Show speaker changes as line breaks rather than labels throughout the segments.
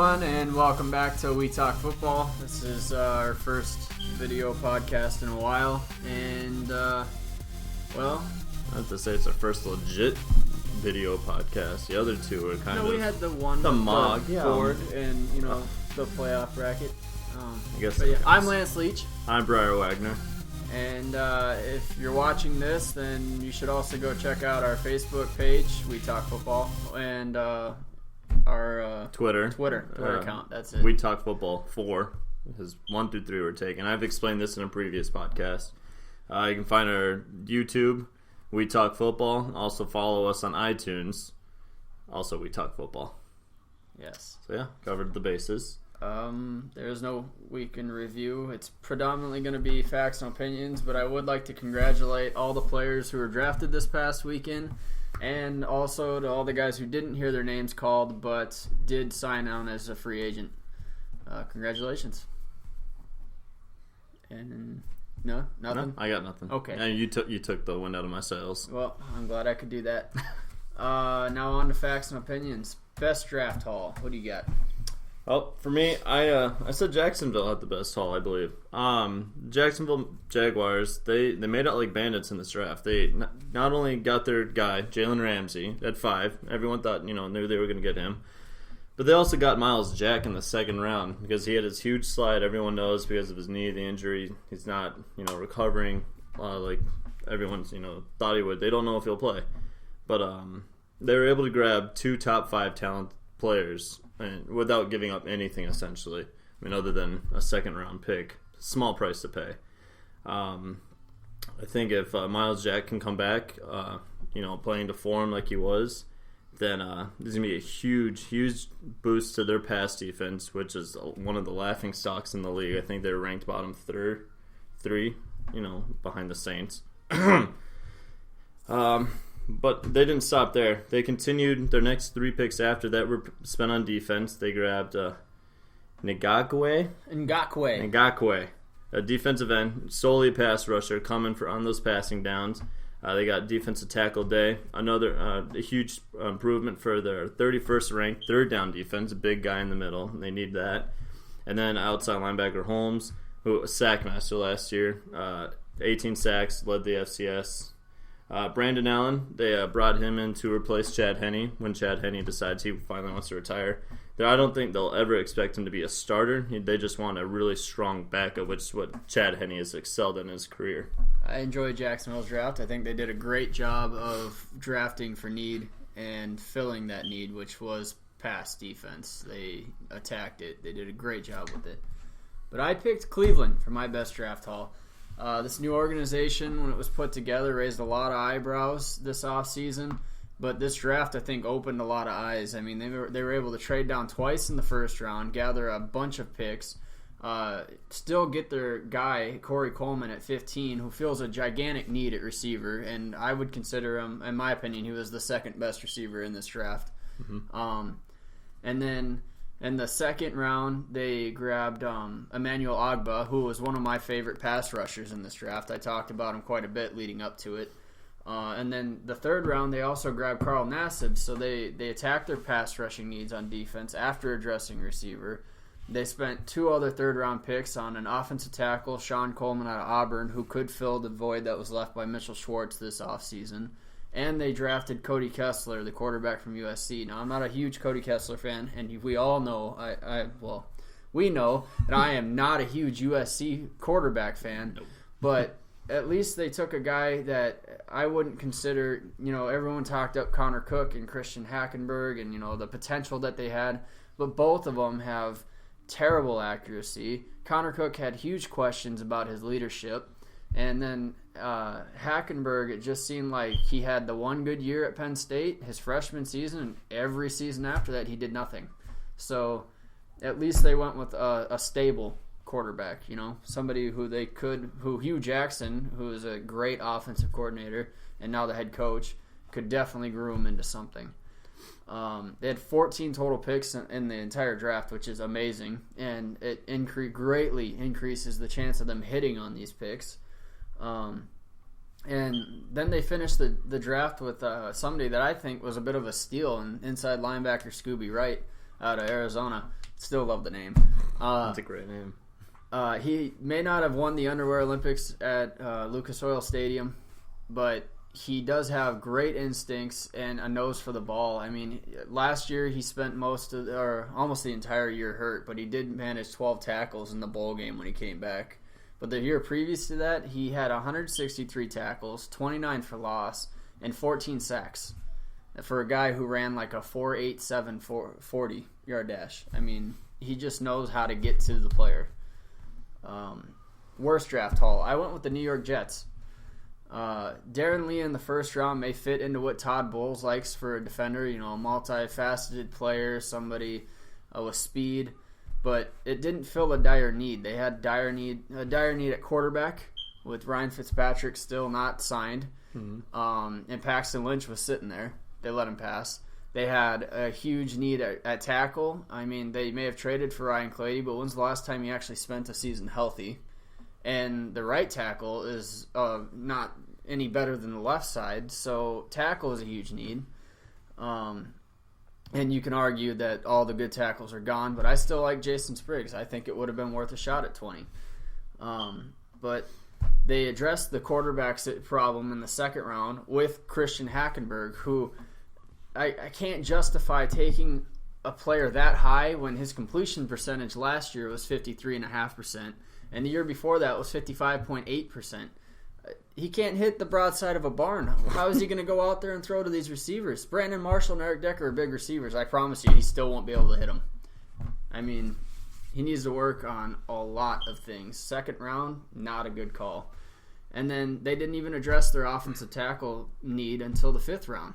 everyone, and welcome back to We Talk Football. This is our first video podcast in a while, and, well...
I have to say it's our first legit video podcast. The other two are kind of...
No, we had the one
the
with
mog,
the
yeah.
board and, the playoff bracket.
I guess
But yeah, I'm Lance Leach.
I'm Briar Wagner.
And if you're watching this, then you should also go check out our Facebook page, We Talk Football, and our
Twitter
account. That's it.
We Talk Football 4, because 1 through 3 were taken. I've explained this in a previous podcast. You can find our YouTube, We Talk Football. Also follow us on iTunes. Also, We Talk Football.
Yes.
So yeah, covered the bases.
There is no week in review. It's predominantly going to be facts and opinions, but I would like to congratulate all the players who were drafted this past weekend, and also to all the guys who didn't hear their names called but did sign on as a free agent. Congratulations. And no, nothing.
No, I got nothing.
Okay.
And you took the wind out of my sails.
Well, I'm glad I could do that. Now on to facts and opinions. Best draft haul. What do you got?
Well, for me, I said Jacksonville had the best haul, I believe. Jacksonville Jaguars, they made out like bandits in this draft. They not only got their guy, Jalen Ramsey, at 5. Everyone thought, knew they were going to get him. But they also got Myles Jack in the second round because he had his huge slide. Everyone knows because of his knee, the injury. He's not, recovering like everyone, thought he would. They don't know if he'll play. But they were able to grab 2 top 5 talent players and without giving up anything, essentially. I mean, other than a second-round pick. Small price to pay. I think if Myles Jack can come back, playing to form like he was, then there's going to be a huge, huge boost to their pass defense, which is one of the laughing stocks in the league. I think they're ranked bottom 3, behind the Saints. But they didn't stop there. They continued. Their next 3 picks after that were spent on defense. They grabbed Ngakoue, a defensive end, solely a pass rusher, coming on those passing downs. They got defensive tackle Day, another a huge improvement for their 31st ranked third down defense, a big guy in the middle. They need that. And then outside linebacker Holmes, who was sack master last year, 18 sacks, led the FCS. Brandon Allen, they brought him in to replace Chad Henne when Chad Henne decides he finally wants to retire. I don't think they'll ever expect him to be a starter. They just want a really strong backup, which is what Chad Henne has excelled in his career.
I enjoyed Jacksonville's draft. I think they did a great job of drafting for need and filling that need, which was pass defense. They attacked it. They did a great job with it. But I picked Cleveland for my best draft haul. This new organization, when it was put together, raised a lot of eyebrows this offseason. But this draft, I think, opened a lot of eyes. I mean, they were able to trade down twice in the first round, gather a bunch of picks, still get their guy, Corey Coleman, at 15, who fills a gigantic need at receiver. And I would consider him, in my opinion, he was the second best receiver in this draft. Mm-hmm. And then in the second round, they grabbed Emmanuel Ogbah, who was one of my favorite pass rushers in this draft. I talked about him quite a bit leading up to it. And then the third round, they also grabbed Carl Nassib, so they attacked their pass rushing needs on defense after addressing receiver. They spent 2 other third-round picks on an offensive tackle, Sean Coleman out of Auburn, who could fill the void that was left by Mitchell Schwartz this offseason. And they drafted Cody Kessler, the quarterback from USC. Now, I'm not a huge Cody Kessler fan, and we all know, we know that I am not a huge USC quarterback fan,
Nope.
But at least they took a guy that I wouldn't consider, everyone talked up Connor Cook and Christian Hackenberg and, the potential that they had, but both of them have terrible accuracy. Connor Cook had huge questions about his leadership, and then Hackenberg, it just seemed like he had the one good year at Penn State, his freshman season, and every season after that he did nothing. So at least they went with a stable quarterback, somebody who Hugh Jackson, who is a great offensive coordinator and now the head coach, could definitely groom into something. They had 14 total picks in the entire draft, which is amazing, and it greatly increases the chance of them hitting on these picks. And then they finished the draft with somebody that I think was a bit of a steal, inside linebacker Scooby Wright. out of Arizona. Still love the name.
That's a great name.
He may not have won the Underwear Olympics at Lucas Oil Stadium, but he does have great instincts and a nose for the ball. I mean, last year he spent almost the entire year hurt, but he did manage 12 tackles in the bowl game when he came back. But the year previous to that, he had 163 tackles, 29 for loss, and 14 sacks for a guy who ran like a 4.87 40-yard dash. I mean, he just knows how to get to the player. Worst draft haul. I went with the New York Jets. Darren Lee in the first round may fit into what Todd Bowles likes for a defender, a multifaceted player, somebody with speed, but it didn't fill a dire need. They had a dire need at quarterback with Ryan Fitzpatrick still not signed, and Paxton Lynch was sitting there. They let him pass. They had a huge need at tackle. I mean, they may have traded for Ryan Clady, but when's the last time he actually spent a season healthy? And the right tackle is not any better than the left side, so tackle is a huge need. And you can argue that all the good tackles are gone, but I still like Jason Spriggs. I think it would have been worth a shot at 20. But they addressed the quarterback problem in the second round with Christian Hackenberg, who I can't justify taking a player that high when his completion percentage last year was 53.5%. And the year before that was 55.8%. He can't hit the broadside of a barn. How is he going to go out there and throw to these receivers? Brandon Marshall and Eric Decker are big receivers. I promise you, he still won't be able to hit them. I mean, he needs to work on a lot of things. Second round, not a good call. And then they didn't even address their offensive tackle need until the fifth round.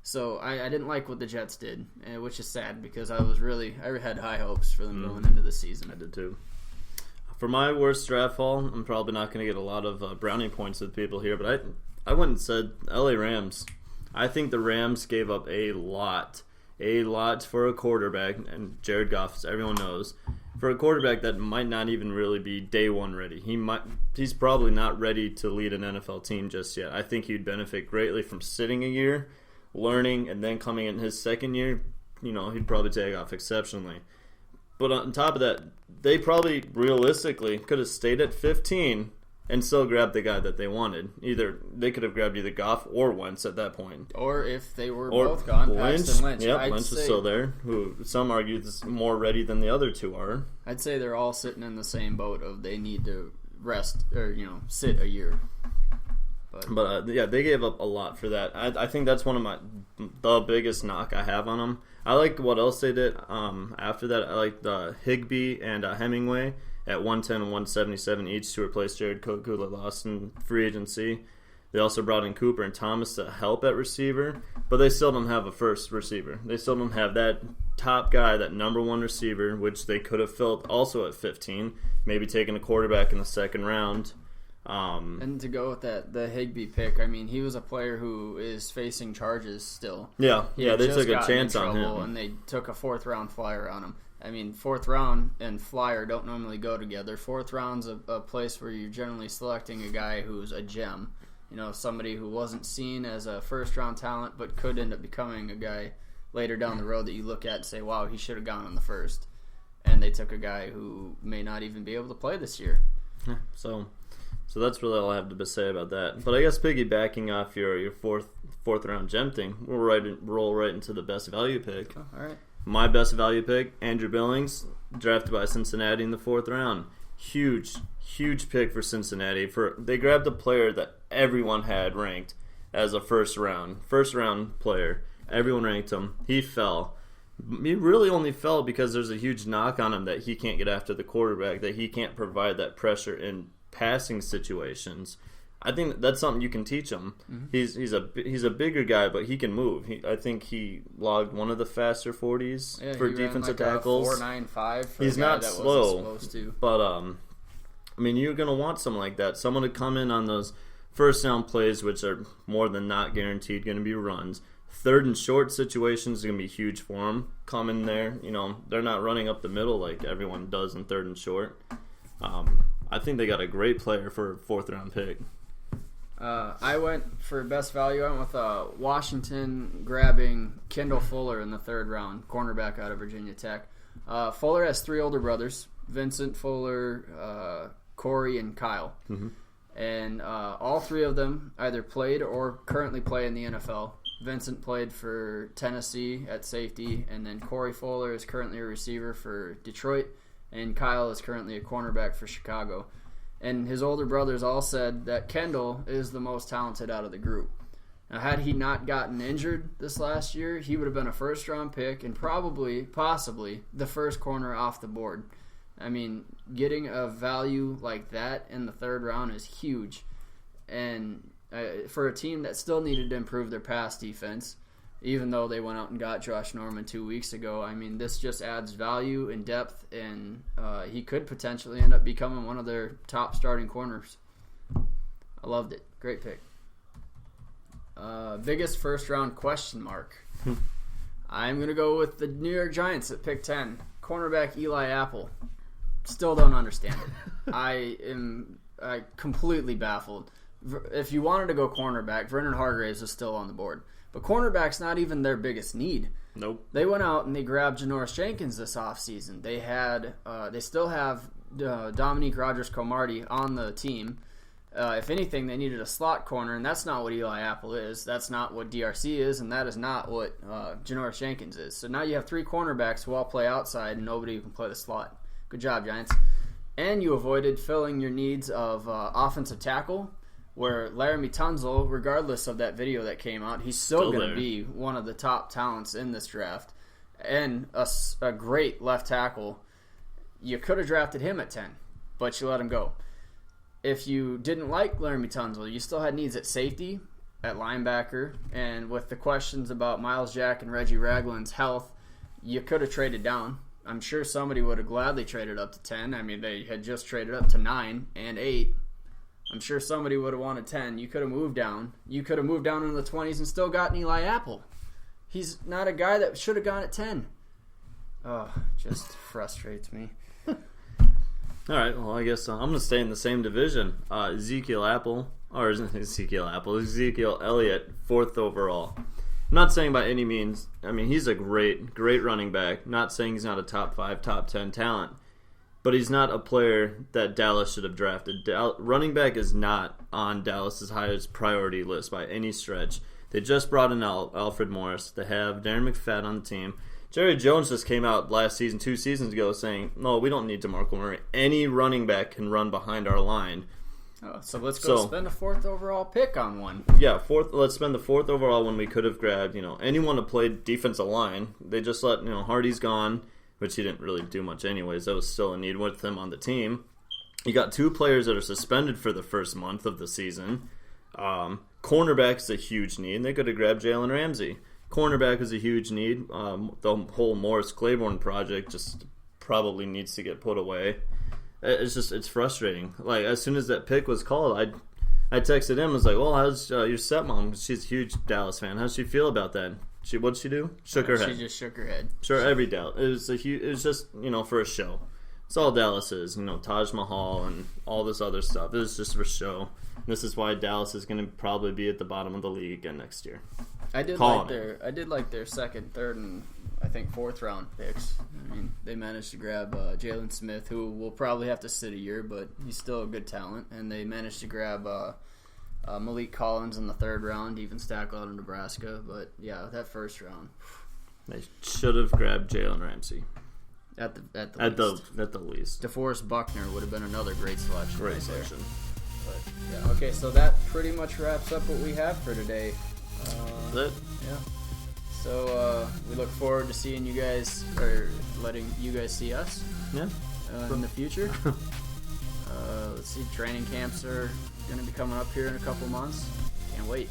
So I didn't like what the Jets did, which is sad because I had high hopes for them going into the season.
I did too. For my worst draft haul, I'm probably not going to get a lot of brownie points with people here, but I went and said LA Rams. I think the Rams gave up a lot for a quarterback, and Jared Goff, as everyone knows, for a quarterback that might not even really be day one ready. He's probably not ready to lead an NFL team just yet. I think he'd benefit greatly from sitting a year, learning, and then coming in his second year, he'd probably take off exceptionally. But on top of that, they probably realistically could have stayed at 15 and still grabbed the guy that they wanted. They could have grabbed either Goff or Wentz at that point.
Or if they were both gone, Paxton Lynch.
Yep, Lynch is still there, who some argue is more ready than the other two are.
I'd say they're all sitting in the same boat of they need to rest or, sit a year.
But they gave up a lot for that. I think that's one of the biggest knock I have on them. I like what else they did. After that, I like the Higbee and Hemingway at 110 and 177 each to replace Jared Cook, who they lost in free agency. They also brought in Cooper and Thomas to help at receiver, but they still don't have a first receiver. They still don't have that top guy, that number one receiver, which they could have filled also at 15, maybe taking a quarterback in the second round.
And to go with the Higbee pick, I mean, he was a player who is facing charges still.
Yeah, they took a chance on him.
And they took a fourth-round flyer on him. I mean, fourth round and flyer don't normally go together. Fourth round's a place where you're generally selecting a guy who's a gem. Somebody who wasn't seen as a first-round talent but could end up becoming a guy later down the road that you look at and say, wow, he should have gone in the first. And they took a guy who may not even be able to play this year.
So that's really all I have to say about that. But I guess piggybacking off your fourth round gem thing, we'll roll right into the best value pick.
Oh, all right.
My best value pick, Andrew Billings, drafted by Cincinnati in the fourth round. Huge pick for Cincinnati. They grabbed a player that everyone had ranked as a first round player. Everyone ranked him. He fell. He really only fell because there's a huge knock on him that he can't get after the quarterback, that he can't provide that pressure in passing situations. I think that's something you can teach him. Mm-hmm. He's a bigger guy, but he can move. I think he logged one of the faster 40s for defensive tackles.
4.95.
He's not slow, but I mean, you're gonna want someone like that. Someone to come in on those first down plays, which are more than not guaranteed going to be runs. Third and short situations are going to be huge for him. Come in there, they're not running up the middle like everyone does in third and short. I think they got a great player for a fourth round pick.
I went for best value. I went with Washington grabbing Kendall Fuller in the 3rd round, cornerback out of Virginia Tech. Fuller has 3 older brothers: Vincent Fuller, Corey, and Kyle.
Mm-hmm.
And all 3 of them either played or currently play in the NFL. Vincent played for Tennessee at safety, and then Corey Fuller is currently a receiver for Detroit, and Kyle is currently a cornerback for Chicago. And his older brothers all said that Kendall is the most talented out of the group. Now, had he not gotten injured this last year, he would have been a 1st-round pick and possibly, the first corner off the board. I mean, getting a value like that in the 3rd round is huge. And for a team that still needed to improve their pass defense, even though they went out and got Josh Norman 2 weeks ago, I mean, this just adds value and depth, and he could potentially end up becoming one of their top starting corners. I loved it. Great pick. Biggest 1st-round question mark. I'm going to go with the New York Giants at pick 10. Cornerback Eli Apple. Still don't understand it. I am completely baffled. If you wanted to go cornerback, Vernon Hargreaves is still on the board. But cornerback's not even their biggest need.
Nope.
They went out and they grabbed Janoris Jenkins this offseason. They still have Dominique Rodgers-Cromartie on the team. If anything, they needed a slot corner, and that's not what Eli Apple is. That's not what DRC is, and that is not what Janoris Jenkins is. So now you have 3 cornerbacks who all play outside, and nobody who can play the slot. Good job, Giants. And you avoided filling your needs of offensive tackle, where Laramie Tunzel, regardless of that video that came out, he's still going to be one of the top talents in this draft. And a great left tackle. You could have drafted him at 10, but you let him go. If you didn't like Laramie Tunzel, you still had needs at safety, at linebacker, and with the questions about Miles Jack and Reggie Ragland's health, you could have traded down. I'm sure somebody would have gladly traded up to 10. I mean, they had just traded up to 9 and 8. I'm sure somebody would have wanted 10. You could have moved down. You could have moved down into the 20s and still gotten Eli Apple. He's not a guy that should have gone at 10. Oh, just frustrates me.
All right, well, I guess I'm going to stay in the same division. Ezekiel Elliott, 4th overall. I'm not saying by any means, I mean, he's a great running back. Not saying he's not a top 5, top 10 talent. But he's not a player that Dallas should have drafted. Running back is not on Dallas's highest priority list by any stretch. They just brought in Alfred Morris. They have Darren McFadden on the team. Jerry Jones just came out last season, 2 seasons ago, saying, no, we don't need DeMarco Murray. Any running back can run behind our line.
Oh, so let's go spend a 4th overall pick on one.
Yeah, let's spend the 4th overall when we could have grabbed, anyone to play defensive line. They just let, Hardy's gone, which he didn't really do much anyways. That was still a need with him on the team. You got 2 players that are suspended for the first month of the season. Cornerback is a huge need. They could have grabbed Jalen Ramsey. Cornerback is a huge need. The whole Morris Claiborne project just probably needs to get put away. It's frustrating. Like, as soon as that pick was called, I texted him. I was like, well, how's your stepmom? She's a huge Dallas fan. How'd she feel about that? What'd she do? Shook her head.
She just shook her head.
Sure, every Dallas. It was just, for a show. It's all Dallas is, Taj Mahal and all this other stuff. It was just for show. This is why Dallas is going to probably be at the bottom of the league again next year.
I did like their 2nd, 3rd, and I think 4th round picks. I mean, they managed to grab Jalen Smith, who will probably have to sit a year, but he's still a good talent. And they managed to grab Malik Collins in the 3rd round, even stack out of Nebraska. But yeah, that 1st round,
they should have grabbed Jalen Ramsey.
At the least.
DeForest
Buckner would have been another great selection.
Great selection.
But yeah, okay, so that pretty much wraps up what we have for today.
That's it.
Yeah. So we look forward to seeing you guys, or letting you guys see us.
Yeah.
In the future. Let's see, training camps are going to be coming up here in a couple months. Can't wait.